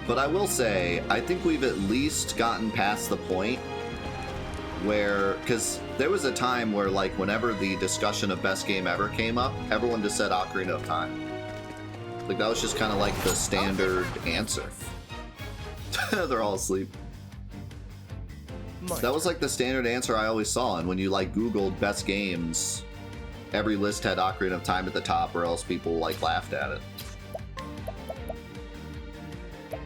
But I will say, I think we've at least gotten past the point where, because there was a time where, like, whenever the discussion of best game ever came up, everyone just said Ocarina of Time. Like, that was just kind of like the standard answer. They're all asleep. That was like the standard answer I always saw, and when you like Googled best games, every list had Ocarina of Time at the top, or else people like laughed at it.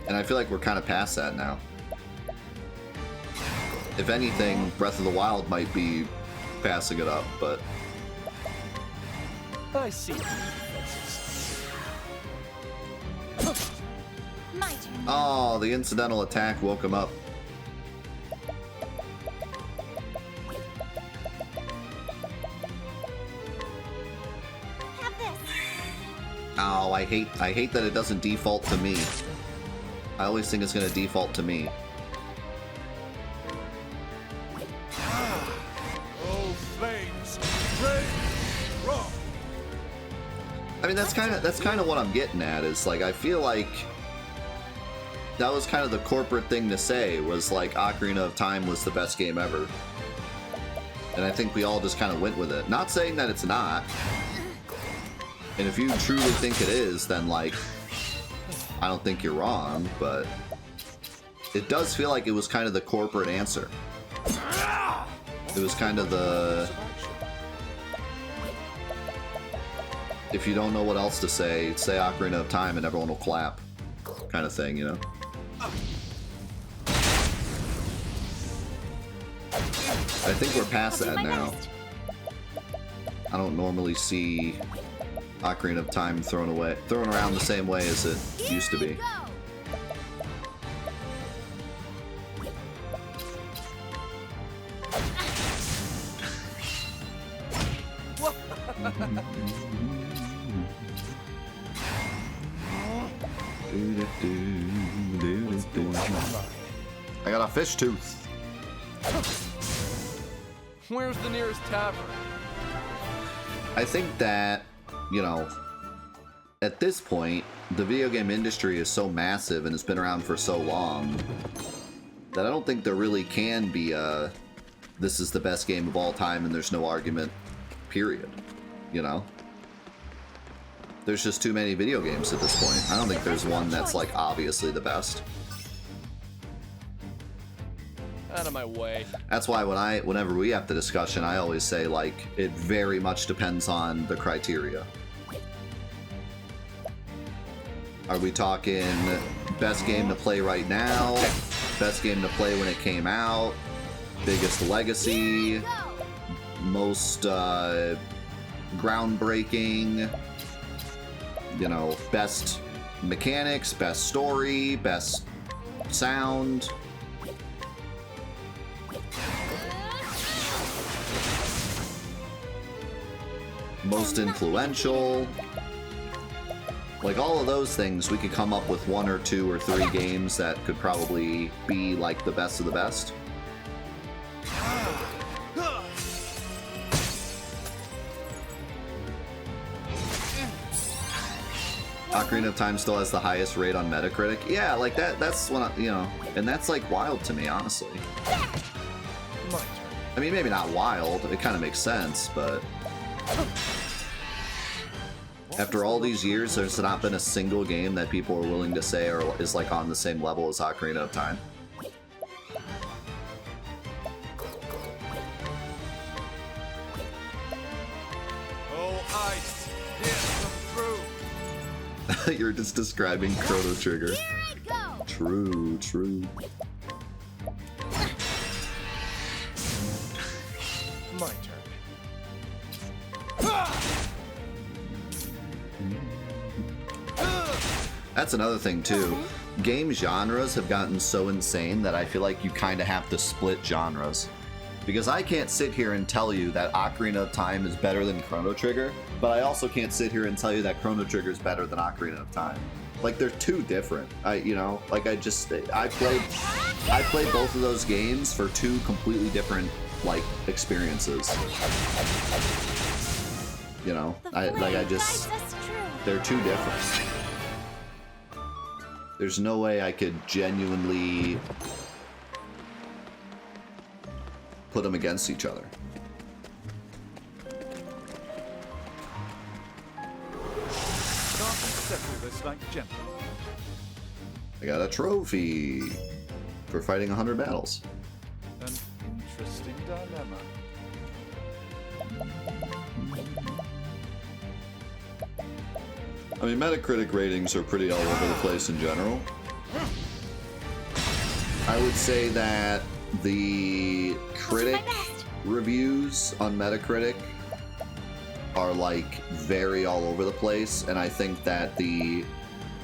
And I feel like we're kind of past that now. If anything, Breath of the Wild might be passing it up, but... I see. Oh, the incidental attack woke him up. Oh, I hate that it doesn't default to me. I always think it's gonna default to me. Oh, flames! Rain! I mean, that's kind of what I'm getting at. Is like I feel like that was kind of the corporate thing to say, was like Ocarina of Time was the best game ever, and I think we all just kind of went with it. Not saying that it's not. And if you truly think it is, then, like, I don't think you're wrong, but it does feel like it was kind of the corporate answer. It was kind of the... If you don't know what else to say Ocarina of Time and everyone will clap kind of thing, you know? I think we're past that now. I don't normally see Ocarina of Time thrown around the same way as it used to be. I got a fish tooth. Where's the nearest tavern? I think that, you know, at this point, the video game industry is so massive and it's been around for so long that I don't think there really can be a this is the best game of all time and there's no argument, period. You know? There's just too many video games at this point. I don't think there's one that's like obviously the best. Out of my way. That's why whenever we have the discussion, I always say, like, it very much depends on the criteria. Are we talking best game to play right now? Best game to play when it came out? Biggest legacy? Most groundbreaking? You know, best mechanics, best story, best sound? Most influential? Like, all of those things, we could come up with 1 or 2 or 3 games that could probably be like the best of the best. Ocarina of Time still has the highest rate on Metacritic. Yeah, like that's what I, you know, and that's like wild to me, honestly. I mean, maybe not wild, it kind of makes sense, but after all these years, there's not been a single game that people are willing to say is like on the same level as Ocarina of Time. Oh, ice! Come through! You're just describing Chrono Trigger. True, true. My turn. That's another thing too. Game genres have gotten so insane that I feel like you kind of have to split genres. Because I can't sit here and tell you that Ocarina of Time is better than Chrono Trigger, but I also can't sit here and tell you that Chrono Trigger is better than Ocarina of Time. Like, they're too different. I played both of those games for 2 completely different, like, experiences. You know, they're too different. There's no way I could genuinely put them against each other. I got a trophy for fighting 100 battles. An interesting dilemma. I mean, Metacritic ratings are pretty all over the place in general. I would say that the critic reviews on Metacritic are like very all over the place, and I think that the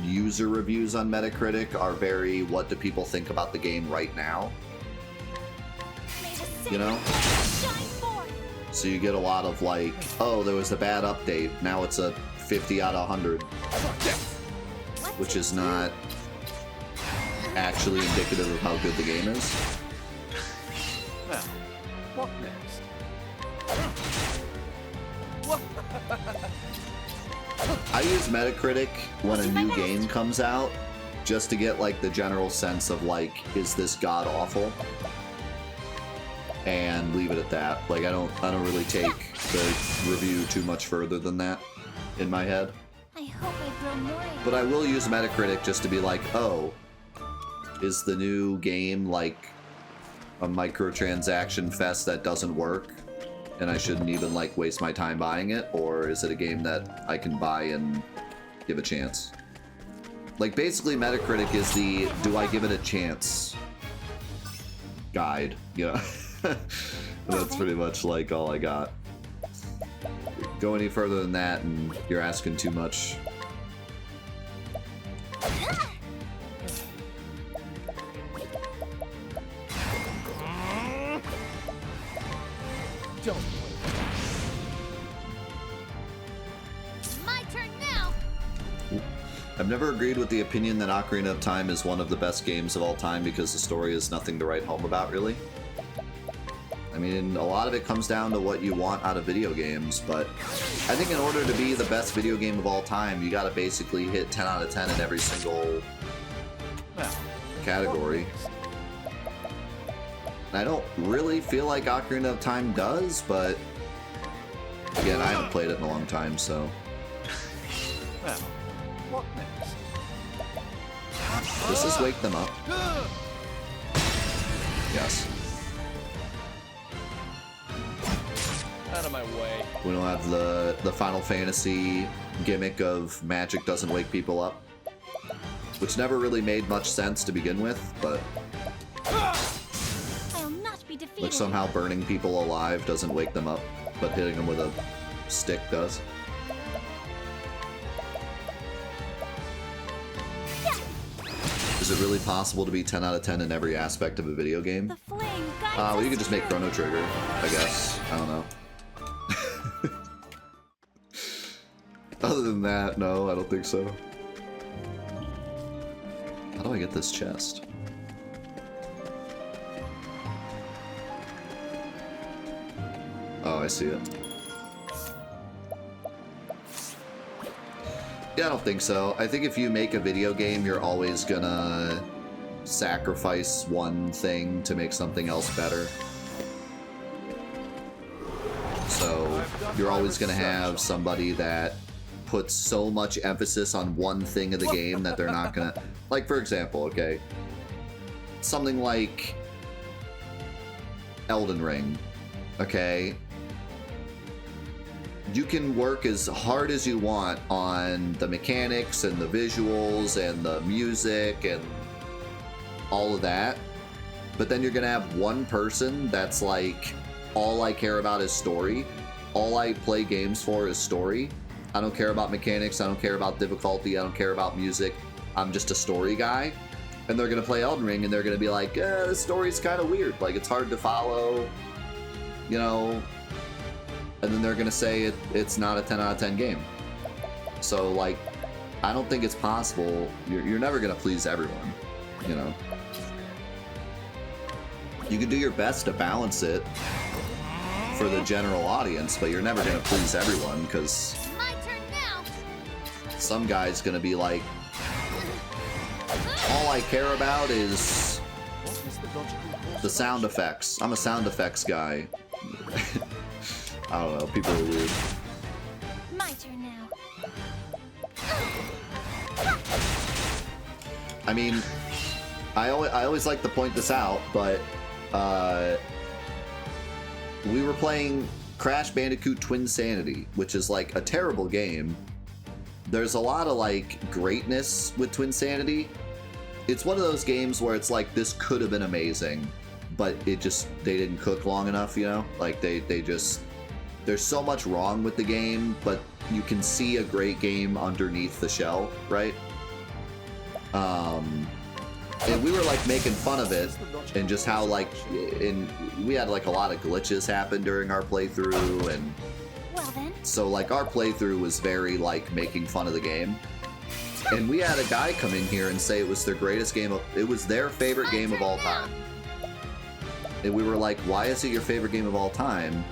user reviews on Metacritic are very what do people think about the game right now, you know? So you get a lot of like, oh, there was a bad update, now it's a 50 out of 100, which is not actually indicative of how good the game is. Now, what next? I use Metacritic when a new game comes out just to get like the general sense of like, is this god awful? And leave it at that. Like I don't really take the review too much further than that in my head. I hope I grow more. But I will use Metacritic just to be like, oh, is the new game like a microtransaction fest that doesn't work and I shouldn't even like waste my time buying it, or is it a game that I can buy and give a chance? Like basically Metacritic is the do I give it a chance guide, you know? That's pretty much like all I got. Go any further than that and you're asking too much. Don't. My turn now. I've never agreed with the opinion that Ocarina of Time is one of the best games of all time because the story is nothing to write home about, really. I mean, a lot of it comes down to what you want out of video games, but I think in order to be the best video game of all time, you gotta basically hit 10 out of 10 in every single category. And I don't really feel like Ocarina of Time does, but again, I haven't played it in a long time, so... Now, what next? Does this wake them up? Yes. Out of my way. We don't have the Final Fantasy gimmick of magic doesn't wake people up, which never really made much sense to begin with, but I'll not be defeated. like somehow burning people alive doesn't wake them up, but hitting them with a stick does. Is it really possible to be 10 out of 10 in every aspect of a video game? The flame guides Well, you us could just make through. Chrono Trigger, I guess. I don't know. Other than that, no, I don't think so. How do I get this chest? Oh, I see it. Yeah, I don't think so. I think if you make a video game, you're always gonna sacrifice one thing to make something else better. So you're always gonna have somebody that puts so much emphasis on one thing of the game that they're not gonna... Like, for example, okay? Something like Elden Ring, okay? You can work as hard as you want on the mechanics and the visuals and the music and all of that, but then you're gonna have one person that's like, all I care about is story. All I play games for is story. I don't care about mechanics, I don't care about difficulty, I don't care about music. I'm just a story guy. And they're gonna play Elden Ring and they're gonna be like, the story's kind of weird, like it's hard to follow, you know. And then they're gonna say it's not a 10 out of 10 game. So like, I don't think it's possible. You're never gonna please everyone, you know. You can do your best to balance it for the general audience, but you're never gonna please everyone, because My turn now. some guy's gonna be like, all I care about is What is the logical course the of sound action? effects. I'm a sound effects guy. I don't know, people are weird. My turn now. I mean, I always like to point this out, but we were playing Crash Bandicoot Twinsanity, which is like a terrible game. There's a lot of like greatness with Twinsanity. It's one of those games where it's like, this could have been amazing, but they didn't cook long enough, you know? Like they just, there's so much wrong with the game, but you can see a great game underneath the shell, right? And we were like making fun of it and just how like, we had like a lot of glitches happen during our playthrough, and Well then. so like our playthrough was very like making fun of the game. And we had a guy come in here and say it was their greatest game it was their favorite game of all time. And we were like, why is it your favorite game of all time?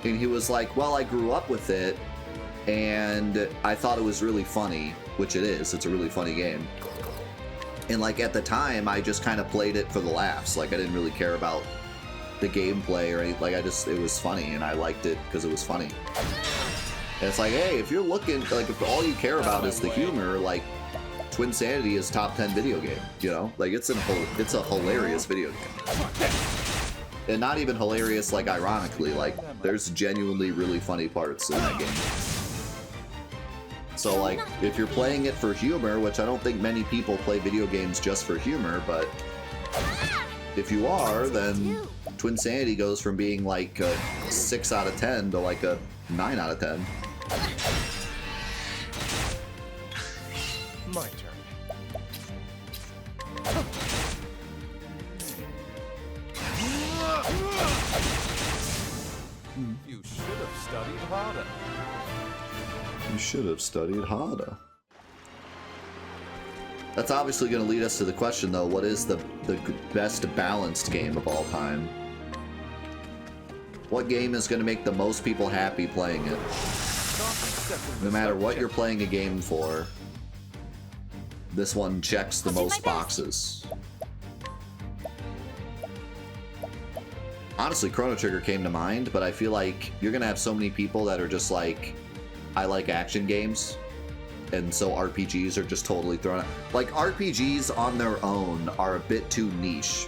And he was like, well, I grew up with it and I thought it was really funny, which it is. It's a really funny game. And like at the time, I just kind of played it for the laughs. Like I didn't really care about the gameplay or anything. Like it was funny and I liked it because it was funny. And it's like, hey, if you're looking, like if all you care about is the humor, like Twinsanity is top 10 video game, you know? Like it's a hilarious video game. And not even hilarious like ironically, like there's genuinely really funny parts in that game. So like, if you're playing it for humor, which I don't think many people play video games just for humor, but if you are, then Twinsanity goes from being like a 6 out of 10 to like a 9 out of 10. My turn. You should have studied harder. You should have studied harder. That's obviously going to lead us to the question, though. What is the best balanced game of all time? What game is going to make the most people happy playing it? No matter what you're playing a game for, this one checks the most boxes. Honestly, Chrono Trigger came to mind, but I feel like you're going to have so many people that are just like, I like action games, and so RPGs are just totally thrown out. Like, RPGs on their own are a bit too niche,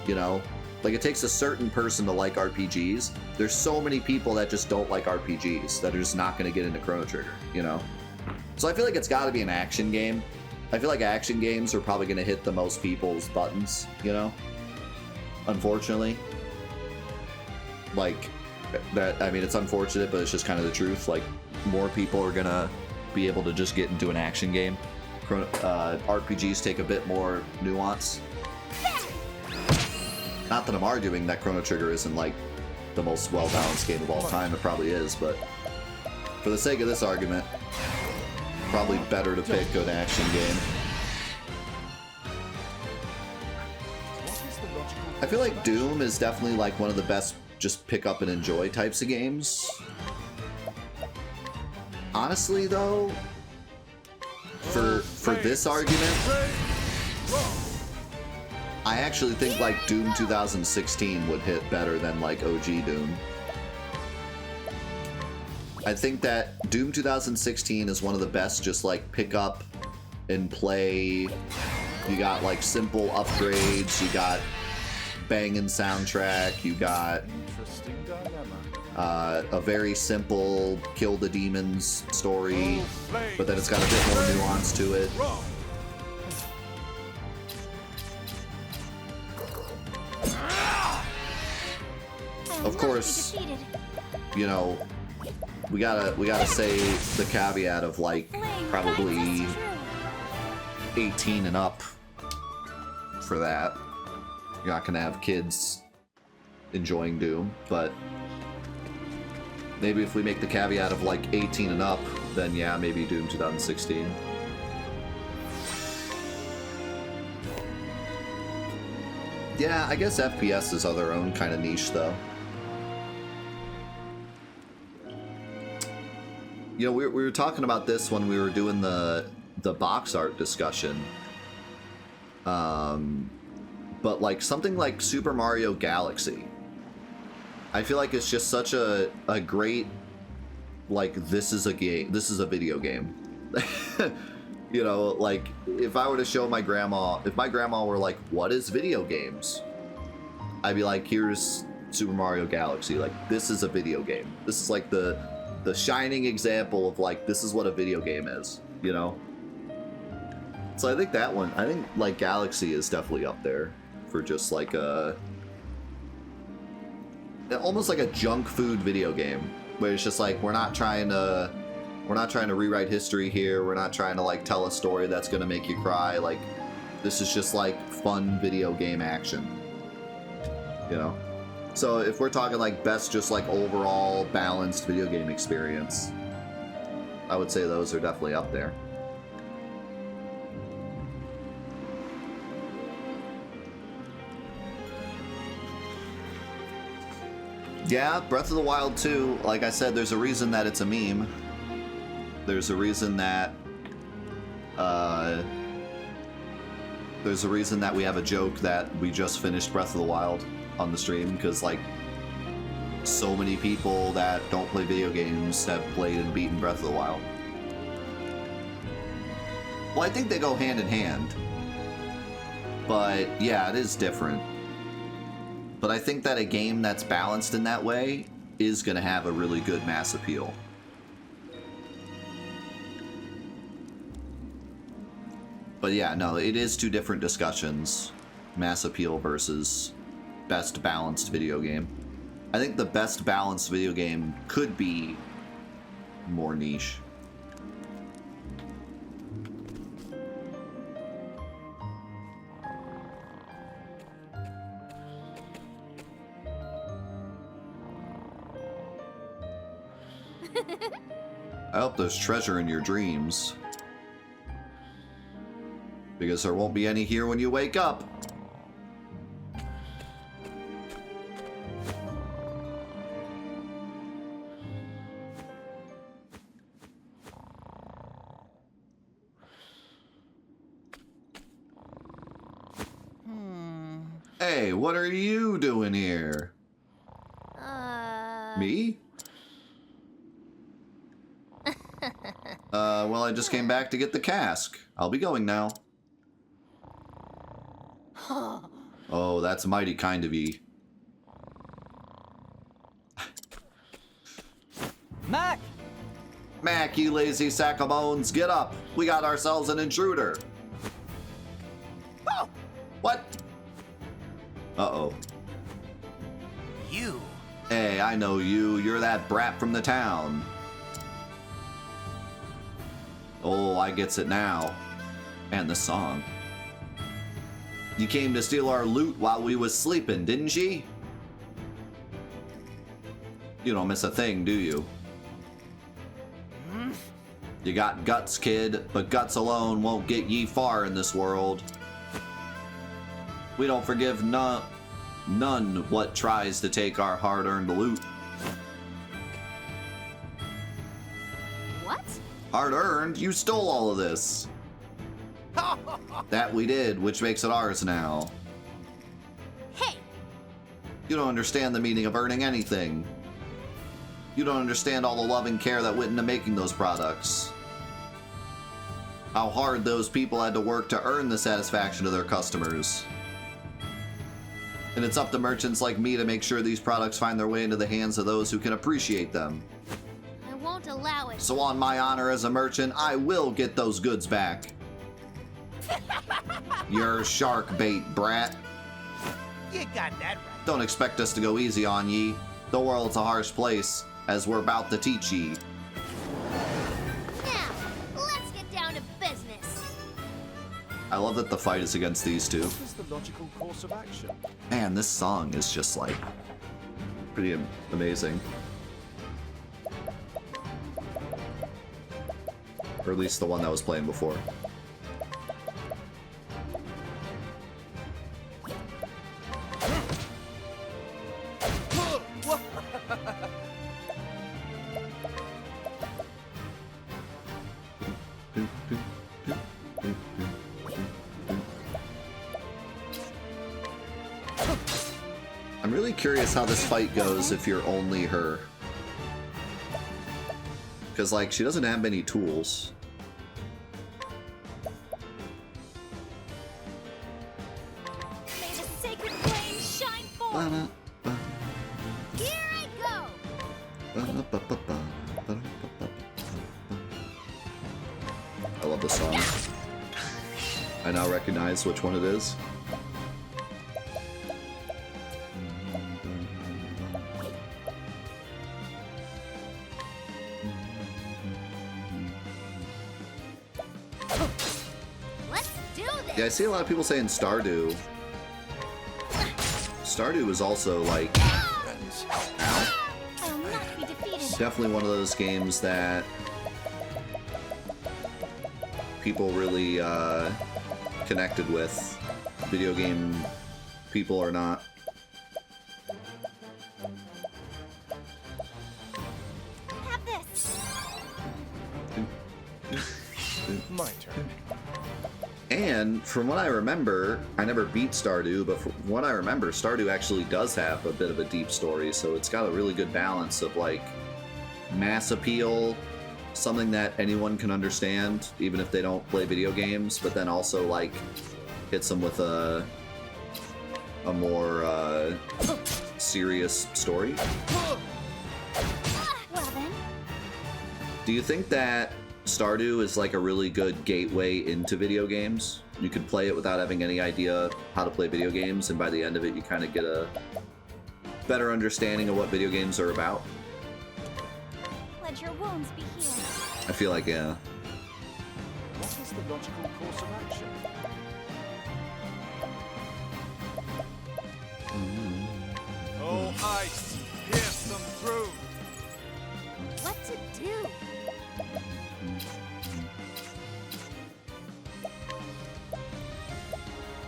you know? Like, it takes a certain person to like RPGs. There's so many people that just don't like RPGs that are just not going to get into Chrono Trigger, you know? So I feel like it's got to be an action game. I feel like action games are probably going to hit the most people's buttons, you know? Unfortunately. Like, that, I mean, it's unfortunate, but it's just kind of the truth. Like, more people are gonna be able to just get into an action game. RPGs take a bit more nuance. Not that I'm arguing that Chrono Trigger isn't like the most well-balanced game of all time. It probably is, but for the sake of this argument, probably better to pick an action game. I feel like Doom is definitely like one of the best just pick up and enjoy types of games. Honestly though, for this argument, I actually think like Doom 2016 would hit better than like OG Doom. I think that Doom 2016 is one of the best just like pick up and play. You got like simple upgrades, you got banging soundtrack, you got a very simple kill the demons story, but then it's got a bit more nuance to it. Of course, you know, we gotta say the caveat of like probably 18 and up for that. You're not gonna have kids enjoying Doom, but maybe if we make the caveat of like 18 and up, then yeah, maybe Doom 2016. Yeah, I guess FPSs are their own kind of niche though. You know, we were talking about this when we were doing the box art discussion. But like something like Super Mario Galaxy, I feel like it's just such a great, like, this is a video game. You know, like, if I were to show my grandma, if my grandma were like, what is video games? I'd be like, here's Super Mario Galaxy. Like, this is a video game. This is like the shining example of like, this is what a video game is, you know? So I think that one, I think like Galaxy is definitely up there for just like almost like a junk food video game where it's just like, we're not trying to rewrite history here. We're not trying to like tell a story that's going to make you cry. Like, this is just like fun video game action, you know? So if we're talking like best, just like overall balanced video game experience, I would say those are definitely up there. Yeah, Breath of the Wild 2, like I said, there's a reason that it's a meme. There's a reason that we have a joke that we just finished Breath of the Wild on the stream, because like so many people that don't play video games have played and beaten Breath of the Wild. Well, I think they go hand in hand, but yeah, it is different. But I think that a game that's balanced in that way is going to have a really good mass appeal. But yeah, no, it is two different discussions. Mass appeal versus best balanced video game. I think the best balanced video game could be more niche. I hope there's treasure in your dreams, because there won't be any here when you wake up. Hey, what are you doing here? Me? Well, I just came back to get the cask. I'll be going now. Oh, that's mighty kind of ye. Mac! Mac, you lazy sack of bones, get up. We got ourselves an intruder. Oh! What? Uh-oh. You. Hey, I know you. You're that brat from the town. Oh, I gets it now. And the song. You came to steal our loot while we was sleeping, didn't ye? You don't miss a thing, do you? You got guts, kid, but guts alone won't get ye far in this world. We don't forgive none what tries to take our hard-earned loot. What? Hard-earned? You stole all of this. That we did, which makes it ours now. Hey! You don't understand the meaning of earning anything. You don't understand all the love and care that went into making those products. How hard those people had to work to earn the satisfaction of their customers. And it's up to merchants like me to make sure these products find their way into the hands of those who can appreciate them. I won't allow it. So on my honor as a merchant, I will get those goods back. You're shark bait, brat. You got that right. Don't expect us to go easy on ye. The world's a harsh place, as we're about to teach ye. Now, let's get down to business. I love that the fight is against these two. What is the logical course of action? Man, this song is just like pretty amazing. Or at least the one that was playing before. curious how this fight goes if you're only her. Because, like, she doesn't have many tools. May the sacred flame shine forth. Here I go. I love this song. I now recognize which one it is. Let's do this. Yeah, I see a lot of people saying Stardew. Stardew is also like, I'll not be defeated. definitely one of those games that people really connected with. Video game people are not. Have this. My turn. And from what I remember, I never beat Stardew, but from what I remember, Stardew actually does have a bit of a deep story, so it's got a really good balance of like mass appeal, something that anyone can understand, even if they don't play video games, but then also like hits them with a more serious story. Well then. Do you think that Stardew is like a really good gateway into video games? You could play it without having any idea how to play video games, and by the end of it you kind of get a better understanding of what video games are about. Let your wounds be healed. I feel like, yeah. What is the logical course of action? Oh, ice, pierce them through. What to do?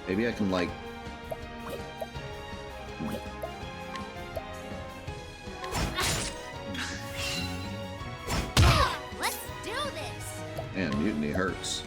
Maybe I can like... Let's do this. Man, mutiny hurts.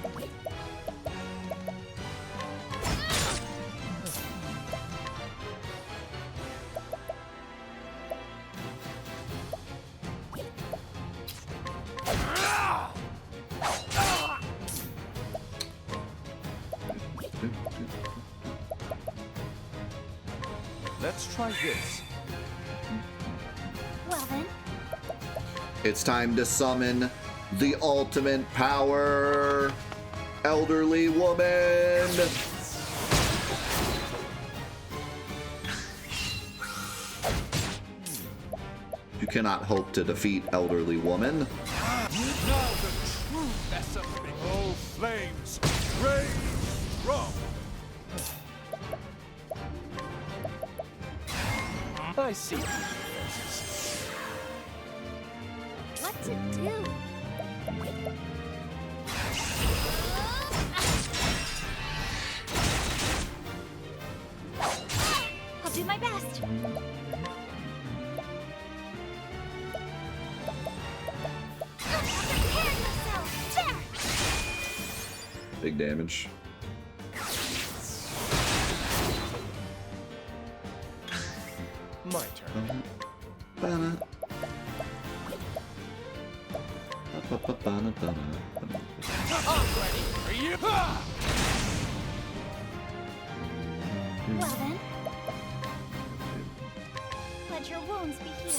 Let's try this. Well then. It's time to summon the ultimate power, elderly woman. You cannot hope to defeat elderly woman. Now the true lesson begins. Oh, flames, rain, strong. I see. What to do? I'll do my best. Prepare yourself. There. Big damage. My turn. I'm ready for you. Well then. Let your wounds be healed.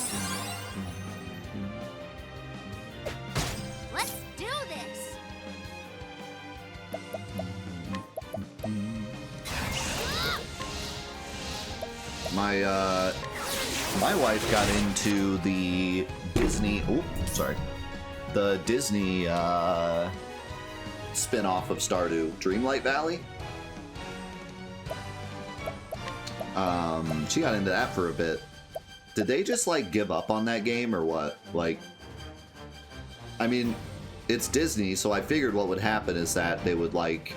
Let's do this. My wife got into the Disney. Oh, sorry. The Disney spin-off of Stardew, Dreamlight Valley. She got into that for a bit. Did they just like give up on that game or what? Like, I mean, it's Disney, so I figured what would happen is that they would like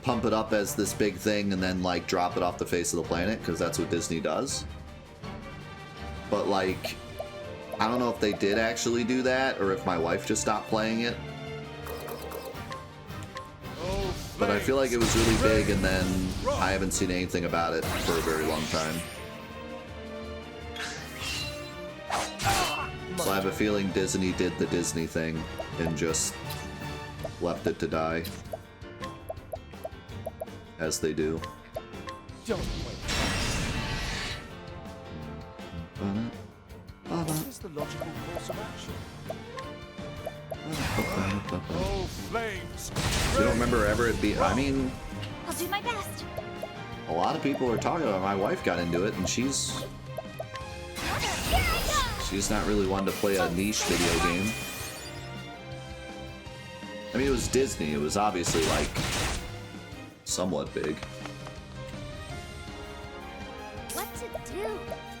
pump it up as this big thing and then like drop it off the face of the planet, because that's what Disney does. But like, I don't know if they did actually do that or if my wife just stopped playing it. Oh, But I feel like it was really flames, big, and then I haven't seen anything about it for a very long time. So I have a feeling Disney did the Disney thing and just left it to die. As they do. Don't wait. What is the logical course of action? Oh, flames! You don't remember ever it be? I mean, I'll do my best. a lot of people are talking about it. My wife got into it, and she's not really one to play a niche video game. I mean, it was Disney. It was obviously like somewhat big. What to do?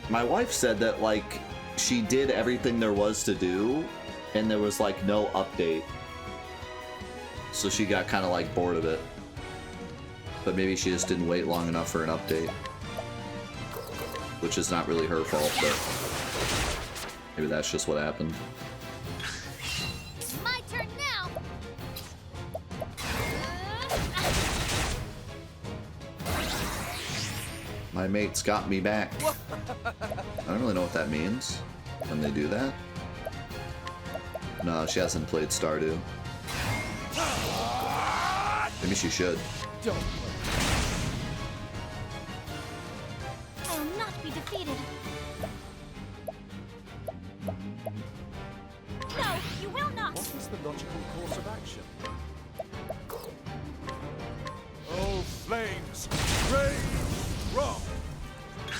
My wife said that like she did everything there was to do, and there was like no update. So she got kind of like bored of it. But maybe she just didn't wait long enough for an update. Which is not really her fault, but maybe that's just what happened. My turn now. My mate's got me back. I don't really know what that means when they do that. No, she hasn't played Stardew. Maybe she should. Don't wait. I will not be defeated. No, you will not. What is the logical course of action? Oh, flames! Rain! Wrong!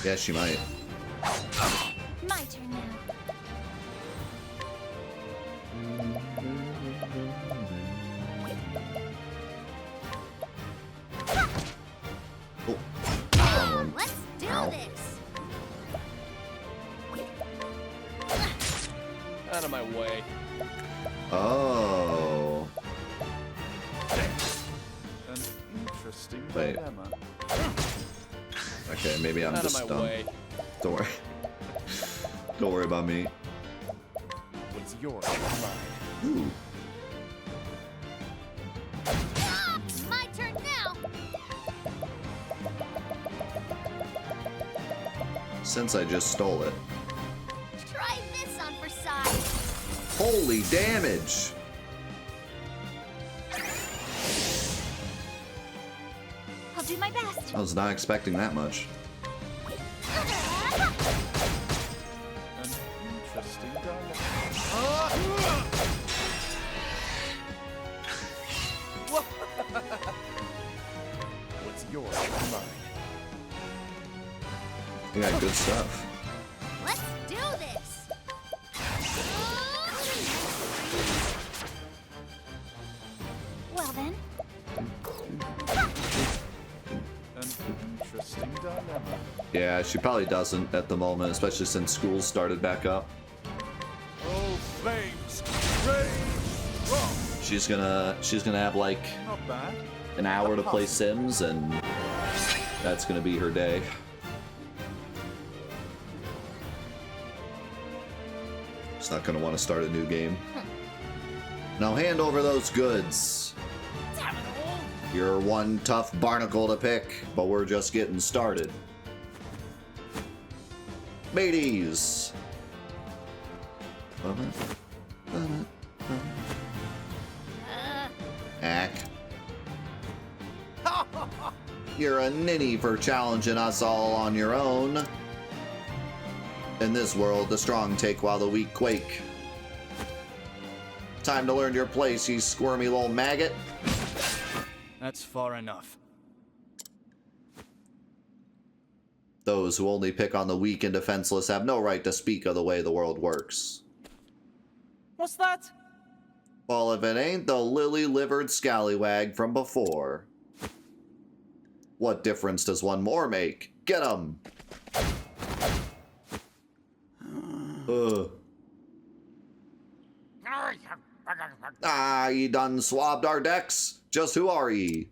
Yeah, she might. My turn now. Oh. Let's do Ow. this. Out of my way. Oh. An interesting Wait. dilemma. Okay, maybe I'm Out of just my dumb. way. Don't worry. Don't worry about me. What's yours? Mine. Ooh. Ah, my turn now. Since I just stole it. Try this on for size. Holy damage! I'll do my best. I was not expecting that much. An interesting dilemma. What's yours? Mine. You got good stuff. Let's do this. Well then, An interesting dilemma. Yeah, she probably doesn't at the moment, especially since school started back up. Oh, flames! Rain! Wrong! She's gonna have like Not bad. an hour to play Sims, and that's gonna be her day. She's not gonna want to start a new game. Now hand over those goods. You're one tough barnacle to pick, but we're just getting started. Mateys! Ack. You're a ninny for challenging us all on your own. In this world, the strong take while the weak quake. Time to learn your place, you squirmy little maggot. That's far enough. Those who only pick on the weak and defenseless have no right to speak of the way the world works. What's that? Well, if it ain't the lily-livered scallywag from before. What difference does one more make? Get 'em! Ah, ye done swabbed our decks? Just who are ye?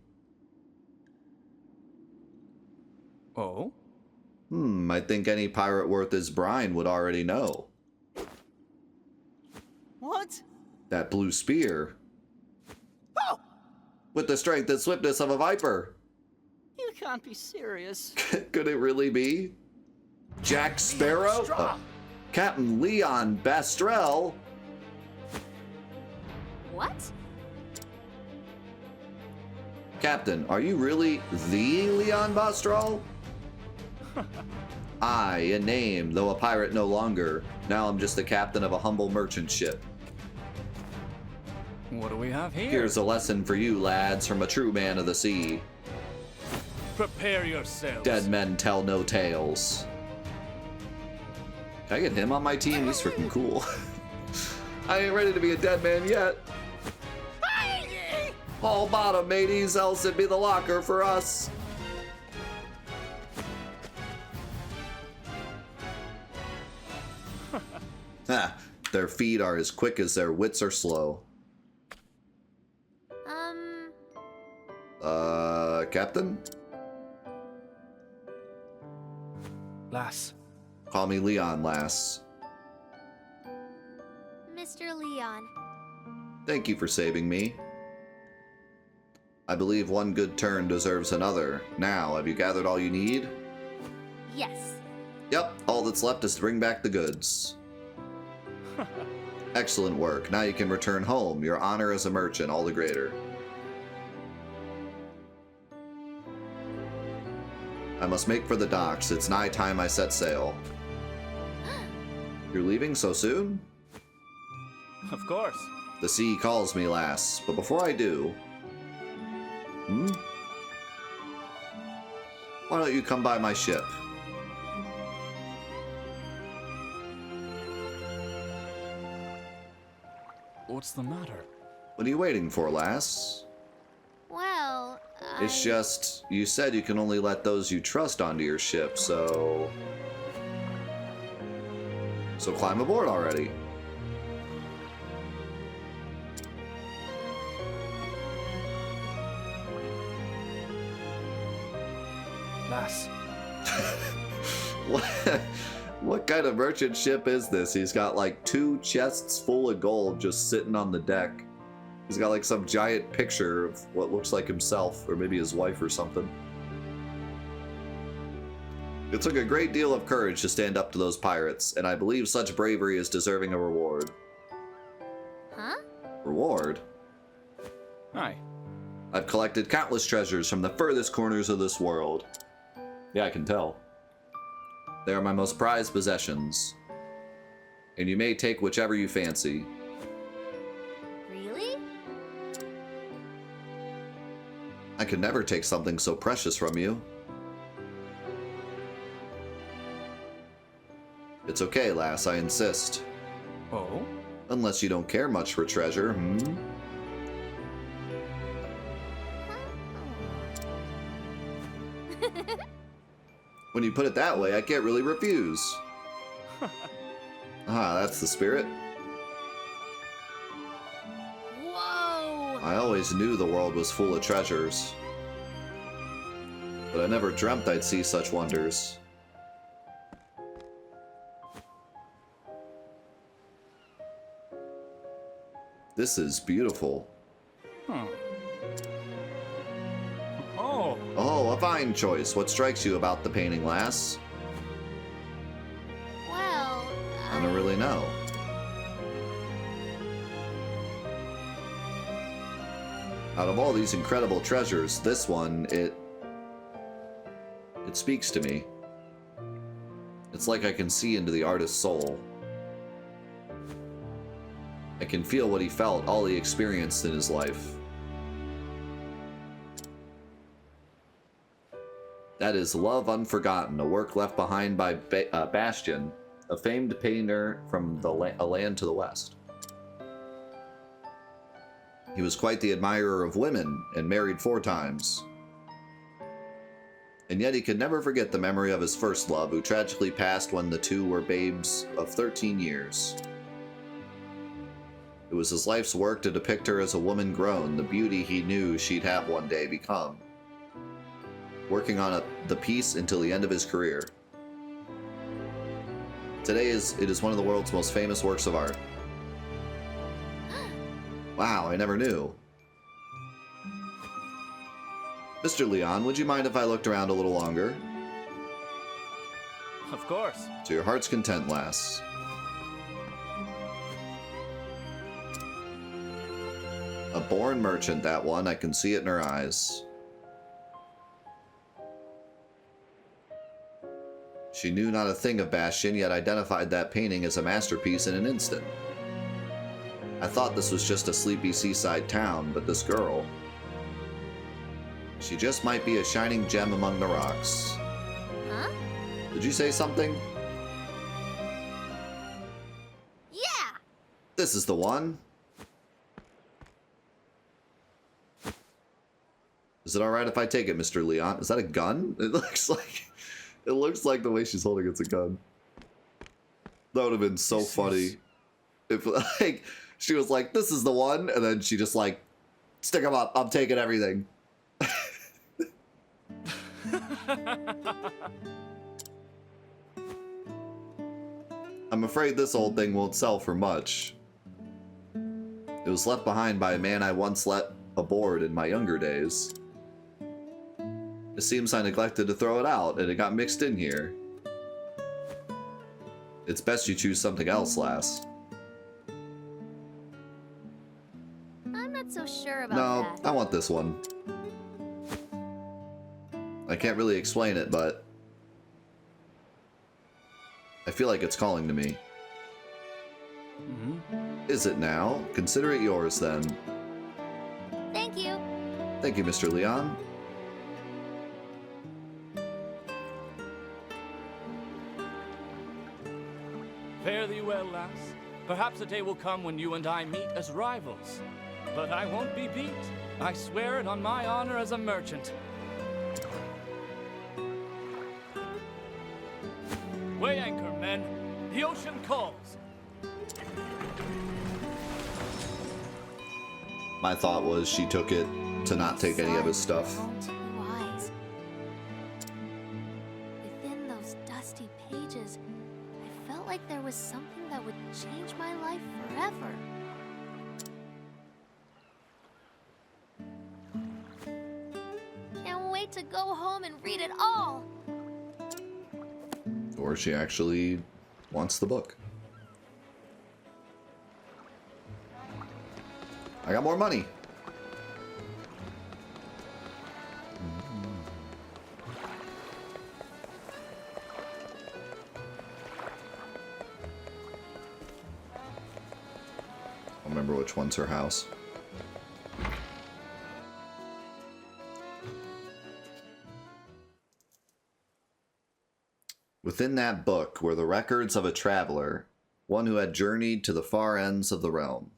Oh? I think any pirate worth his brine would already know. What? That blue spear. Oh! With the strength and swiftness of a viper. You can't be serious. Could it really be? Jack Sparrow? Straw. Captain Leon Bastrel? What? Captain, are you really the Leon Bastrel? A name, though a pirate no longer. Now I'm just the captain of a humble merchant ship. What do we have here? Here's a lesson for you, lads, from a true man of the sea. Prepare yourselves. Dead men tell no tales. Can I get him on my team? He's freaking cool. I ain't ready to be a dead man yet. All bottom, mateys, else it'd be the locker for us. Ha, their feet are as quick as their wits are slow. Captain? Lass. Call me Leon, lass. Mr. Leon. Thank you for saving me. I believe one good turn deserves another. Now, have you gathered all you need? Yes. Yep, all that's left is to bring back the goods. Excellent work. Now you can return home. Your honor as a merchant, all the greater. I must make for the docks. It's nigh time I set sail. You're leaving so soon? Of course. The sea calls me, lass. But before I do... Why don't you come by my ship? What's the matter? What are you waiting for, lass? Well, It's just, you said you can only let those you trust onto your ship, so... So climb aboard already. Lass. What kind of merchant ship is this? He's got like 2 chests full of gold just sitting on the deck. He's got like some giant picture of what looks like himself, or maybe his wife or something. It took a great deal of courage to stand up to those pirates, and I believe such bravery is deserving a reward. Huh? Reward? Aye. I've collected countless treasures from the furthest corners of this world. Yeah, I can tell. They are my most prized possessions. And you may take whichever you fancy. Really? I could never take something so precious from you. It's okay, lass, I insist. Oh? Unless you don't care much for treasure, When you put it that way, I can't really refuse. Ah, that's the spirit. Whoa! I always knew the world was full of treasures. But I never dreamt I'd see such wonders. This is beautiful. Huh. Oh! Oh, a fine choice. What strikes you about the painting, lass? Well, I don't really know. Out of all these incredible treasures, this one, it speaks to me. It's like I can see into the artist's soul. I can feel what he felt, all he experienced in his life. That is Love Unforgotten, a work left behind by Bastian, a famed painter from a land to the west. He was quite the admirer of women and married 4 times. And yet he could never forget the memory of his first love, who tragically passed when the two were babes of 13 years. It was his life's work to depict her as a woman grown, the beauty he knew she'd have one day become. Working on the piece until the end of his career. Today it is one of the world's most famous works of art. Wow, I never knew. Mr. Leon, would you mind if I looked around a little longer? Of course. To your heart's content, lass. Born merchant, that one. I can see it in her eyes. She knew not a thing of Bastion, yet identified that painting as a masterpiece in an instant. I thought this was just a sleepy seaside town, but this girl... She just might be a shining gem among the rocks. Huh? Did you say something? Yeah! This is the one. Is it alright if I take it, Mr. Leon? Is that a gun? It looks like the way she's holding it's a gun. That would have been so funny. If, like, she was like, this is the one, and then she just, like, stick him up. I'm taking everything. I'm afraid this old thing won't sell for much. It was left behind by a man I once let aboard in my younger days. It seems I neglected to throw it out, and it got mixed in here. It's best you choose something else, lass. I'm not so sure about No, that. I want this one. I can't really explain it, but... I feel like it's calling to me. Is it now? Consider it yours, then. Thank you. Thank you, Mr. Leon. Fare thee well, lass. Perhaps a day will come when you and I meet as rivals. But I won't be beat. I swear it on my honor as a merchant. Weigh anchor, men. The ocean calls. My thought was she took it to not take any of his stuff. Too wise. Within those dusty pages, I felt like there was something that would change my life forever. Can't wait to go home and read it all. Or she actually wants the book. I got more money. I don't remember which one's her house. Within that book were the records of a traveler, one who had journeyed to the far ends of the realm.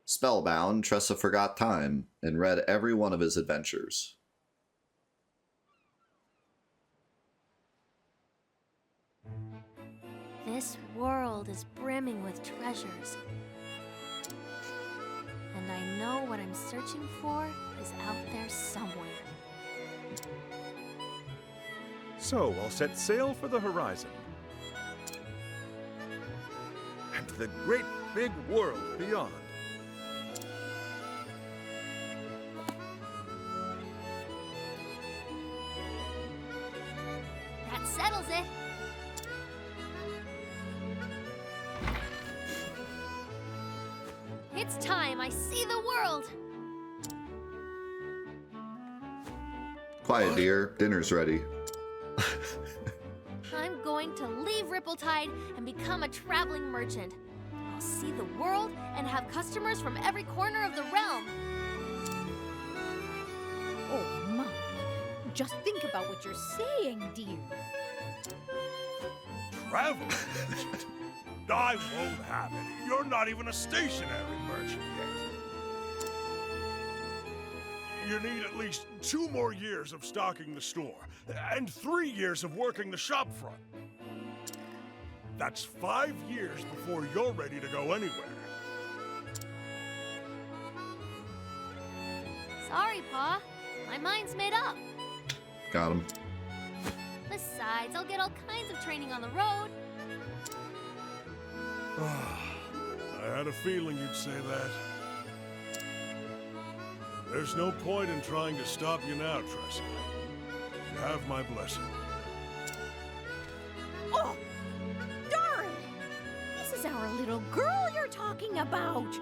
Spellbound, Tressa forgot time and read every one of his adventures. This world is brimming with treasures. And I know what I'm searching for is out there somewhere. So I'll set sail for the horizon. And the great big world beyond. That settles it. It's time I see the world. Quiet, dear. Dinner's ready. I'm going to leave Rippletide and become a traveling merchant. I'll see the world and have customers from every corner of the realm. Oh my, just think about what you're saying, dear. Travel merchant? I won't have it. You're not even a stationary merchant yet. You need at least 2 more years of stocking the store, and 3 years of working the shop front. That's 5 years before you're ready to go anywhere. Sorry, Pa. My mind's made up. Got him. Besides, I'll get all kinds of training on the road. I had a feeling you'd say that. There's no point in trying to stop you now, Tressa. You have my blessing. Oh, darn! This is our little girl you're talking about.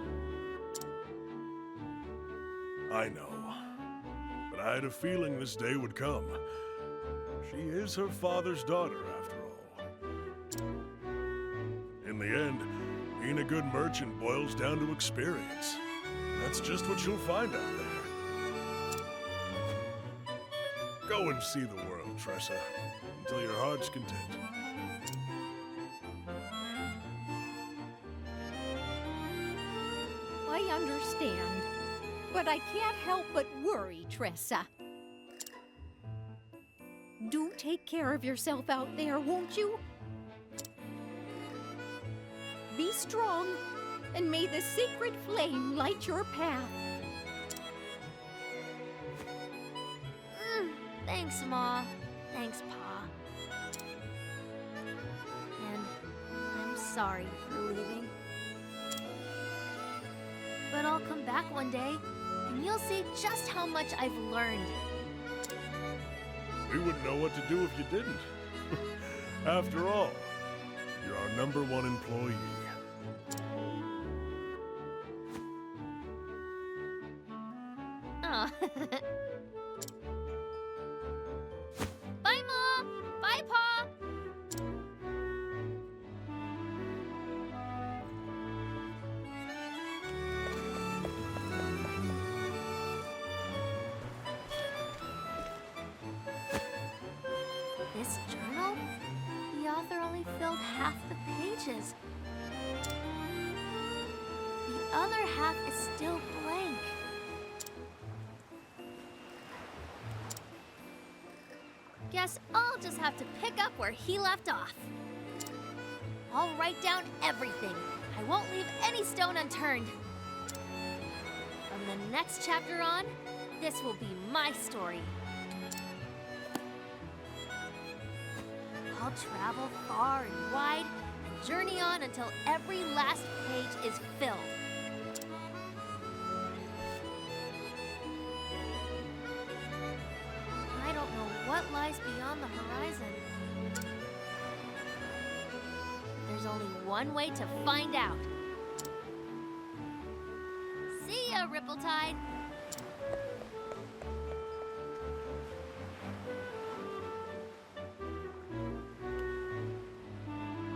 I know. But I had a feeling this day would come. She is her father's daughter, after all. In the end, being a good merchant boils down to experience. That's just what you'll find out there. Go and see the world, Tressa, until your heart's content. I understand, but I can't help but worry, Tressa. Do take care of yourself out there, won't you? Be strong, and may the sacred flame light your path. Thanks, Ma. Thanks, Pa. And I'm sorry for leaving. But I'll come back one day, and you'll see just how much I've learned. We wouldn't know what to do if you didn't. After all, you're our #1 employee. Aw. Bye, Ma! Bye, Pa! This journal? The author only filled half the pages. The other half is still blank. Guess I'll just have to pick up where he left off. I'll write down everything. I won't leave any stone unturned. From the next chapter on, this will be my story. I'll travel far and wide and journey on until every last page is filled. I don't know what lies beyond the horizon. There's only one way to find out. See ya, Ripple-Tide!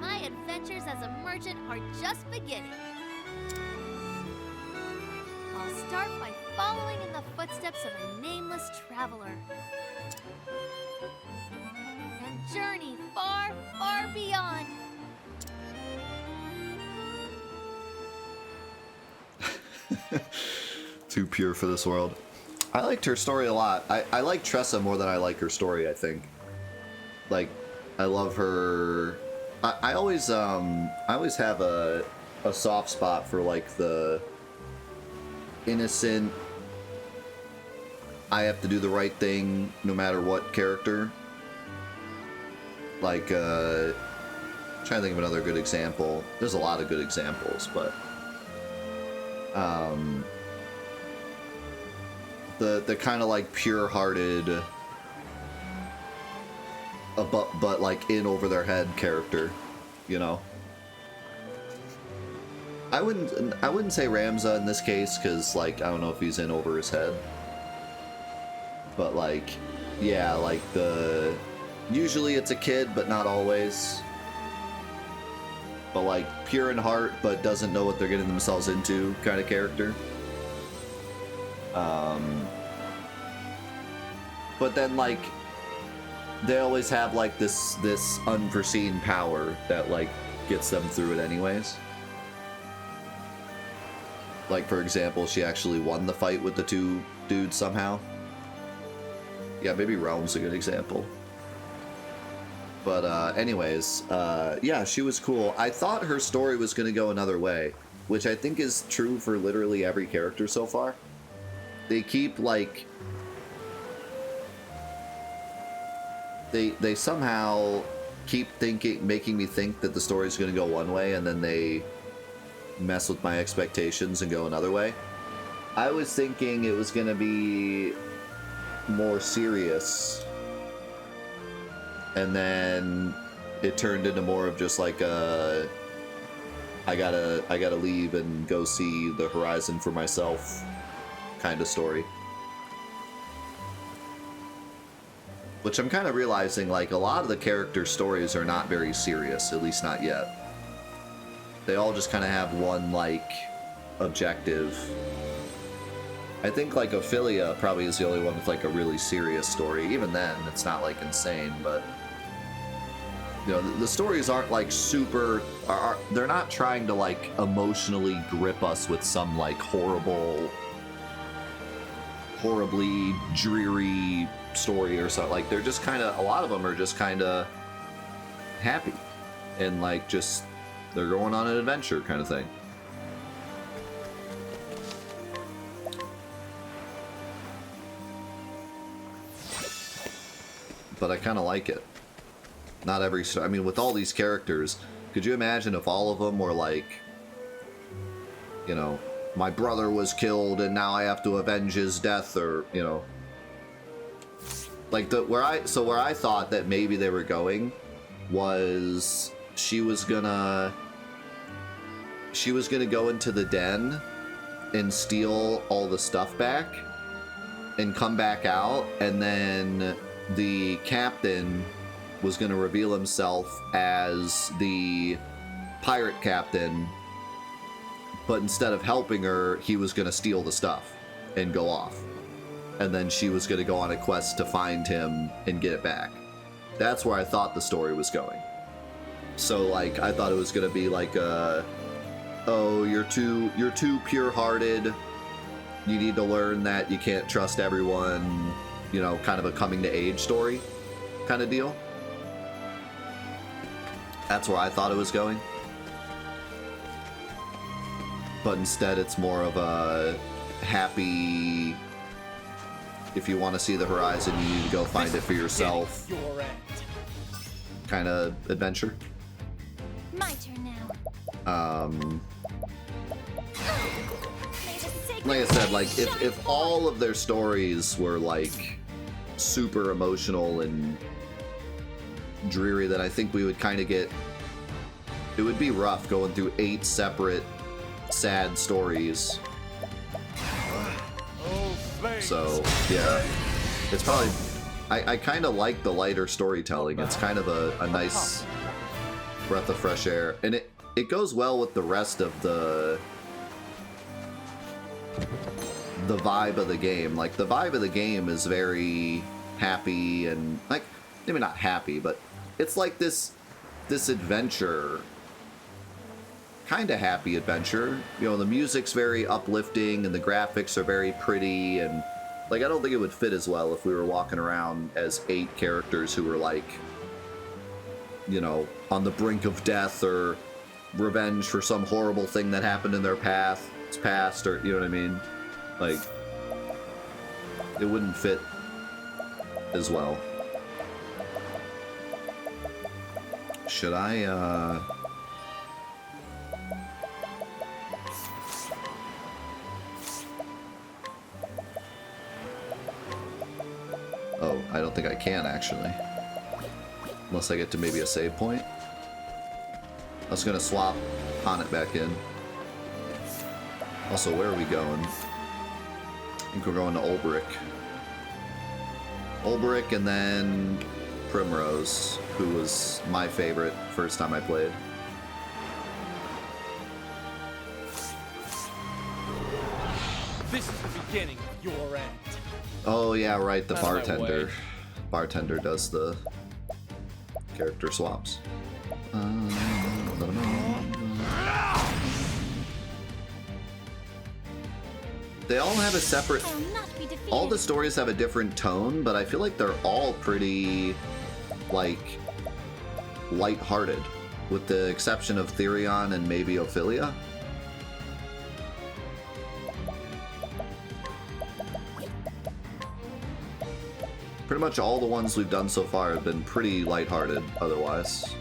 My adventures as a merchant are just beginning. I'll start by following in the footsteps of a nameless traveler. And journey far, far beyond. Too pure for this world. I liked her story a lot. I like Tressa more than I like her story, I think. Like, I love her. I always have a soft spot for like the innocent, I have to do the right thing no matter what character. Like, trying to think of another good example. There's a lot of good examples, but the kind of like pure-hearted, but like in over their head character, you know. I wouldn't say Ramza in this case, because like I don't know if he's in over his head, but like, yeah, like usually it's a kid, but not always. But like pure in heart, but doesn't know what they're getting themselves into kind of character. But then like they always have like this unforeseen power that like gets them through it anyways. Like for example, she actually won the fight with the two dudes somehow. Yeah, maybe Realm's a good example. But anyways, yeah, she was cool. I thought her story was going to go another way, which I think is true for literally every character so far. They keep like they somehow keep making me think that the story's going to go one way, and then they mess with my expectations and go another way. I was thinking it was going to be more serious, and then it turned into more of just like a I gotta leave and go see the horizon for myself kind of story. Which I'm kind of realizing, like, a lot of the character stories are not very serious, at least not yet. They all just kind of have one, like, objective. I think, like, Ophelia probably is the only one with, like, a really serious story. Even then, it's not, like, insane, but... You know, the stories aren't, like, super... they're not trying to, like, emotionally grip us with some, like, horribly dreary story or something. Like, they're just kind of... A lot of them are just kind of happy. And, like, just... They're going on an adventure kind of thing. But I kind of like it. Not every... I mean, with all these characters, could you imagine if all of them were like... You know, my brother was killed and now I have to avenge his death, or, you know... Like, where I thought that maybe they were going was... She was gonna go into the den and steal all the stuff back and come back out, and then the captain was going to reveal himself as the pirate captain, but instead of helping her, he was going to steal the stuff and go off. And then she was going to go on a quest to find him and get it back. That's where I thought the story was going. So, like, I thought it was going to be like oh, you're too pure-hearted. You need to learn that you can't trust everyone. You know, kind of a coming-to-age story kind of deal. That's where I thought it was going. But instead, it's more of a happy... If you want to see the horizon, you need to go find it for yourself kind of adventure. My turn now. Like I said, like, if all of their stories were, like, super emotional and dreary, then I think we would kind of get... It would be rough going through 8 separate sad stories. So, yeah. It's probably... I kind of like the lighter storytelling. It's kind of a nice breath of fresh air. And it goes well with the rest of the vibe of the game. Like, the vibe of the game is very happy and, like, maybe not happy, but it's like this adventure, kind of happy adventure. You know, the music's very uplifting and the graphics are very pretty, and, like, I don't think it would fit as well if we were walking around as 8 characters who were, like, you know, on the brink of death or revenge for some horrible thing that happened in their past, or, you know what I mean? Like, it wouldn't fit as well. Should I, Oh, I don't think I can, actually. Unless I get to maybe a save point. I was gonna swap Honnet back in. Also, where are we going? I think we're going to Ulbrich. Ulbrich and then Primrose, who was my favorite first time I played. This is the beginning of your end. Oh yeah, right, the Out of my bartender. way. Bartender does the character swaps. They all have a separate... I will not be defeated. All the stories have a different tone, but I feel like they're all pretty, like, light-hearted, with the exception of Therion and maybe Ophelia. Pretty much all the ones we've done so far have been pretty lighthearted otherwise.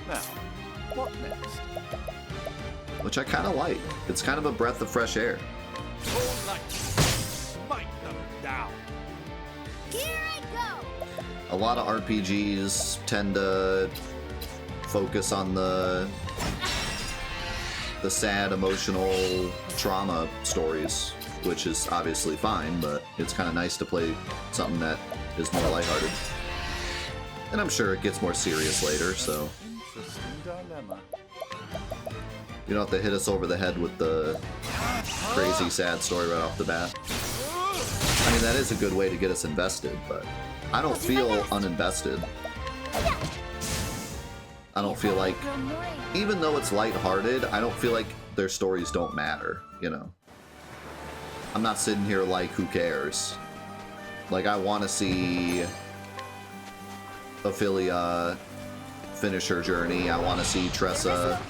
Now, what next? Which I kind of like. It's kind of a breath of fresh air. All night, smite them down. Here I go. A lot of RPGs tend to focus on the the sad, emotional trauma stories, which is obviously fine, but it's kind of nice to play something that is more lighthearted. And I'm sure it gets more serious later, so Interesting dilemma. you don't have to hit us over the head with the crazy, sad story right off the bat. I mean, that is a good way to get us invested, but I don't feel uninvested. I don't feel like, even though it's lighthearted, I don't feel like their stories don't matter, you know? I'm not sitting here like, who cares? Like, I want to see Ophelia finish her journey. I want to see Tressa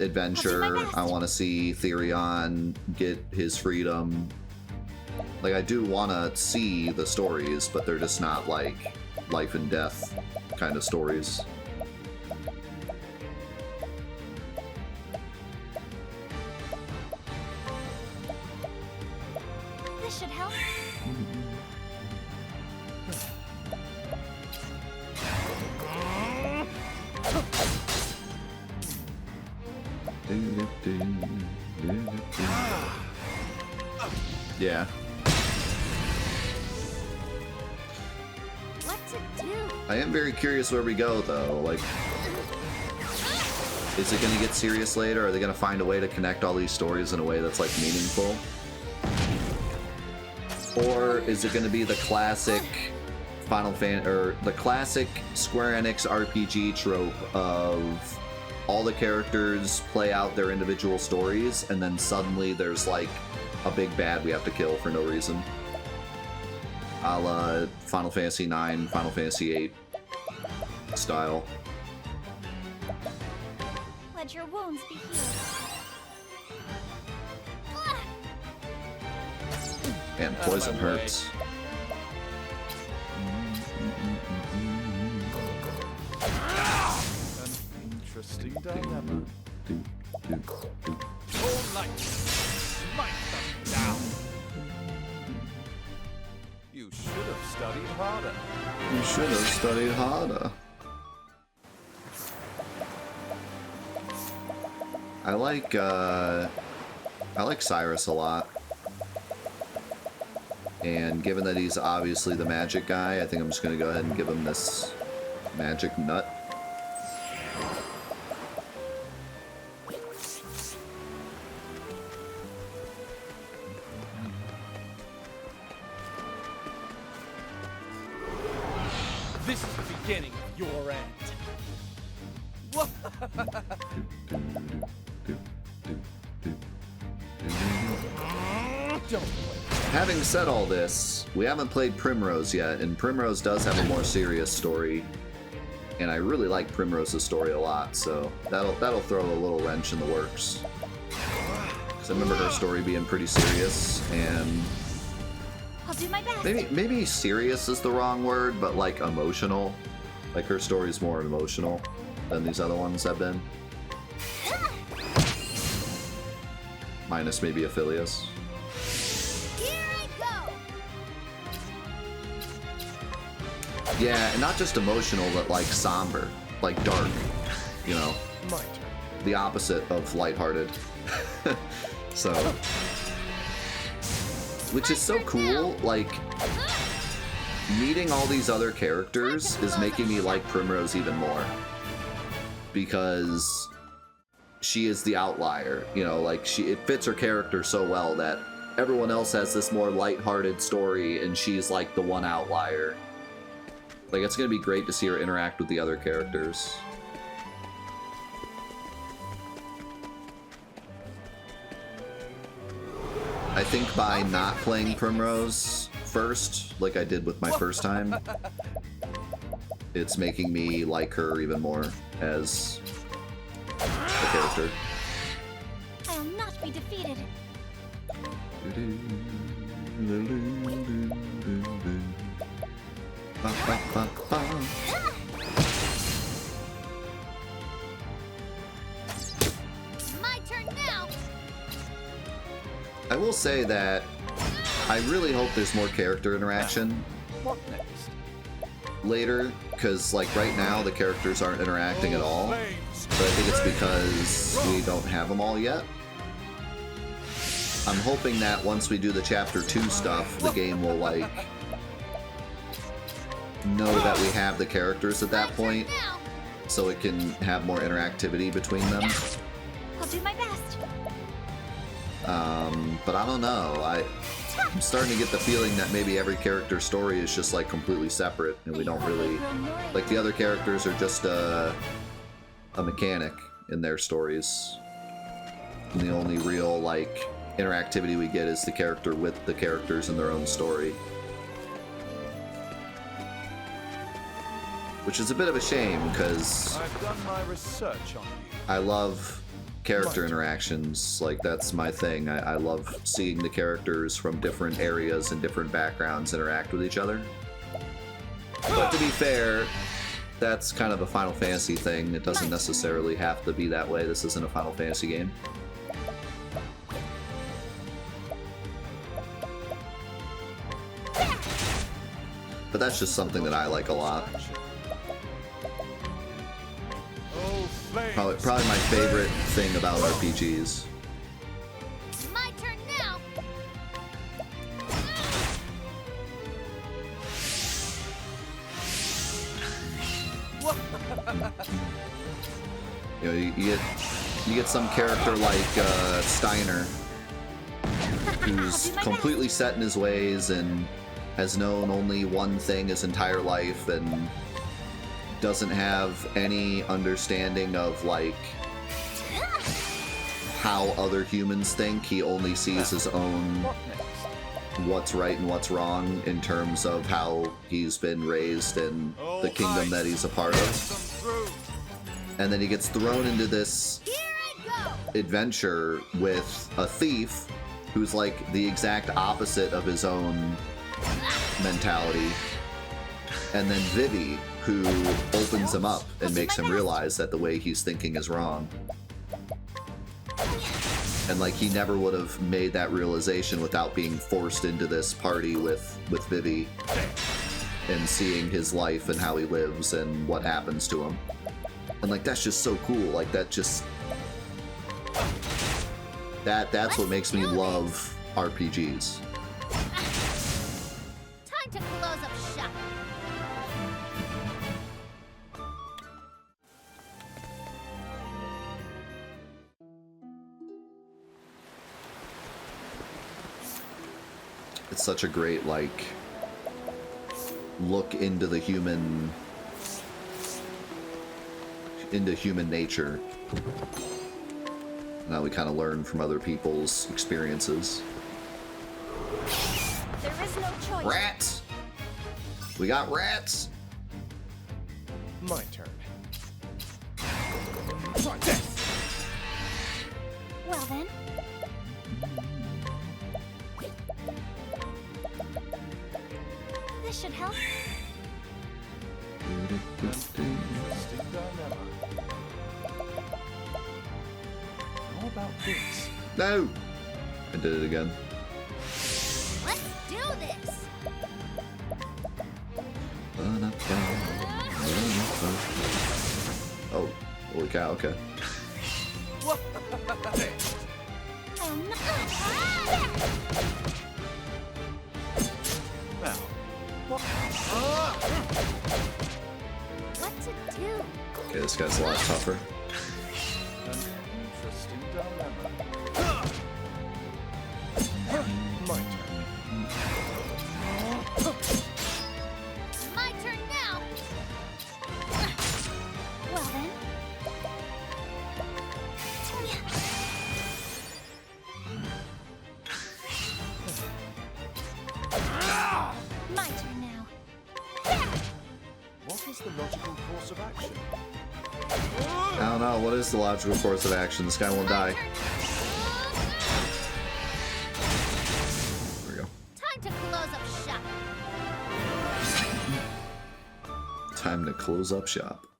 adventure. I want to see Therion get his freedom. Like, I do want to see the stories, but they're just not like life and death kind of stories. This should help. Yeah. What to do? I am very curious where we go, though. Like, is it going to get serious later? Are they going to find a way to connect all these stories in a way that's, like, meaningful? Or is it going to be the classic the classic Square Enix RPG trope of all the characters play out their individual stories, and then suddenly there's, like, a big bad we have to kill for no reason? A la Final Fantasy IX, Final Fantasy VIII style. Let your wounds be healed. And poison Out of my way. hurts. An interesting dilemma. All light, smite them down. You should have studied harder. You should have studied harder. I like Cyrus a lot. And given that he's obviously the magic guy, I think I'm just going to go ahead and give him this magic nut. This is the beginning of your end. Don't Having said all this, we haven't played Primrose yet, and Primrose does have a more serious story. And I really like Primrose's story a lot, so that'll throw a little wrench in the works. Because I remember her story being pretty serious, and I'll do my best. maybe serious is the wrong word, but like emotional. Like her story's more emotional than these other ones have been. Minus maybe Aphelios. Here I go. Yeah, and not just emotional, but like somber, like dark, you know, My turn. the opposite of lighthearted. So, which is so cool, like, meeting all these other characters is making me like Primrose even more. Because she is the outlier, you know, like, it fits her character so well that everyone else has this more lighthearted story, and she's like the one outlier. Like, it's gonna be great to see her interact with the other characters. I think by not playing Primrose first, like I did with my first time, it's making me like her even more as a character. I'll not be defeated. My turn now. I will say that I really hope there's more character interaction What next? later, because like right now the characters aren't interacting at all. Flames but I think it's because we don't have them all yet. I'm hoping that once we do the Chapter 2 stuff, the game will, like, know that we have the characters at that point, so it can have more interactivity between them. I'll do my best. But I don't know. I'm starting to get the feeling that maybe every character's story is just, like, completely separate, and we don't really... Like, the other characters are just a mechanic in their stories. And the only real, like, interactivity we get is the character with the characters in their own story. Which is a bit of a shame, because I've done my research on you. I love character interactions. Like, that's my thing. I love seeing the characters from different areas and different backgrounds interact with each other. But to be fair, that's kind of a Final Fantasy thing. It doesn't necessarily have to be that way. This isn't a Final Fantasy game. But that's just something that I like a lot. Probably my favorite thing about RPGs. My turn now. You know, you get some character like Steiner, who's completely set in his ways and has known only one thing his entire life and doesn't have any understanding of, like, how other humans think. He only sees his own what's right and what's wrong in terms of how he's been raised and the kingdom that he's a part of. And then he gets thrown into this adventure with a thief who's like the exact opposite of his own mentality. And then Vivi, who opens him up and makes him realize that the way he's thinking is wrong. And, like, he never would have made that realization without being forced into this party with Vivi and seeing his life and how he lives and what happens to him. And, like, that's just so cool. Like, that just... That's what makes me love RPGs. Time to close up shop. It's such a great, like, look into the human nature. Now we kind of learn from other people's experiences. There is no choice. Rats! We got rats! My turn. Well then. This should help. Interesting dilemma. How about this? No! I did it again. Let's do this. Oh, holy cow, okay. Now, What to do? Okay, this guy's a lot tougher. an interesting dilemma. My turn. My turn now. Well then. My turn now. What is the logical course of action? I don't know, what is the logical course of action? This guy won't die. There we go. Time to close up shop. Time to close up shop.